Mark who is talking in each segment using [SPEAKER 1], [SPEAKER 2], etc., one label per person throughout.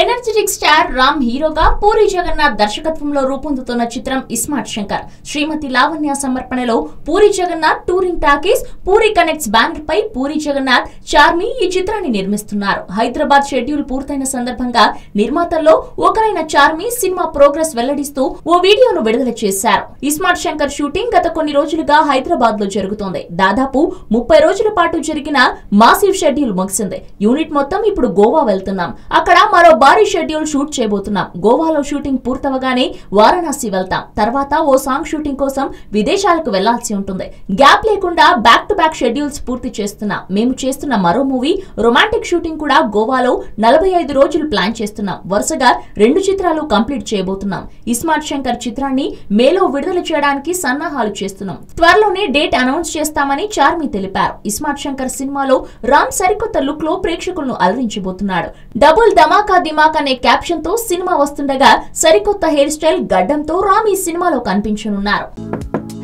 [SPEAKER 1] Energetic star Ram హీరోగా పూరి జగన్నాథ్ దర్శకత్వంలో రూపొందుతున్న చిత్రం ఇస్మార్ట్ శంకర్. శ్రీమతి లావణ్య సమర్పణలో Puri Jagannadh touring talkies Puri connects banner పై పూరి జగన్నాథ్, చార్మి ఈ చిత్రాన్ని నిర్మిస్తున్నారు. హైదరాబాద్ షెడ్యూల్ పూర్తయిన సందర్భంగా నిర్మాతల్లో ఒకరైన చార్మి సినిమా ప్రోగ్రెస్ వెల్లడిస్తూ ఓ వీడియోను విడుదల చేశారు. ఇస్మార్ట్ శంకర్ షూటింగ్ గత కొన్ని రోజులుగా హైదరాబాద్ లో జరుగుతోంది. దాదాపు 30 రోజుల పాటు జరిగిన మాసివ్ షెడ్యూల్ ముగిసింది. యూనిట్ మొత్తం ఇప్పుడు గోవా వెళ్తున్నాం. అక్కడ మరో భారీ షెడ్యూల్ షూట్ చేయబోతున్నాం. గోవాలో షూటింగ్ పూర్తవగానే వారణాసి వెళ్తాం. తర్వాత ఓ సాంగ్ షూటింగ్ కోసం విదేశాలకు వెళ్లాల్సి ఉంటుంది. గ్యాప్ లేకుండా బ్యాక్ టు బ్యాక్ షెడ్యూల్స్ పూర్తి చేస్తున్నాం. మేము చేస్తున్న మరో మూవీ రొమాంటిక్ షూటింగ్ కూడా గోవాలో 45 రోజులు ప్లాన్ చేస్తున్నాం. వరుసగా 2 చిత్రాలు కంప్లీట్ చేయబోతున్నాం. ఇస్మార్ట్ శంకర్ చిత్రాన్ని మేలో విడుదల చేయడానికి సన్నాహాలు చేస్తున్నాం. త్వరలోనే డేట్ అనౌన్స్ చేస్తామని చార్మి తెలిపారు. ఇస్మార్ట్ శంకర్ సినిమాలో రామ్ సరికొత్త లుక్ లో ప్రేక్షకులను అలరించబోతున్నాడు. డబుల్ ధమాకా దిమాక్ అనే క్యాప్షన్ తో సినిమా వస్తుండగా సరికొత్త హెయిర్ స్టైల్ గడ్డంతో రామ్ ఈ సినిమాలో కనిపించనున్నారు.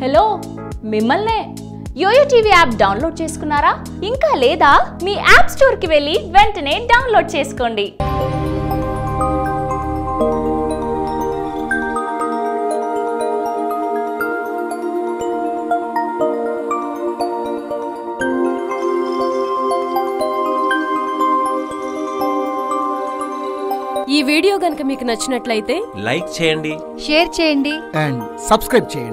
[SPEAKER 2] హలో, మిమ్మల్నే యోయో టీవీ యాప్ డౌన్లోడ్ చేసుకున్నారా? ఇంకా లేదా? మీ యాప్ స్టోర్ కి వెళ్ళి వెంటనే డౌన్లోడ్ చేసుకోండి.
[SPEAKER 3] ఈ వీడియో గనుక మీకు నచ్చినట్లయితే
[SPEAKER 4] లైక్ చేయండి,
[SPEAKER 5] షేర్ చేయండి
[SPEAKER 6] అండ్ సబ్స్క్రైబ్ చేయండి.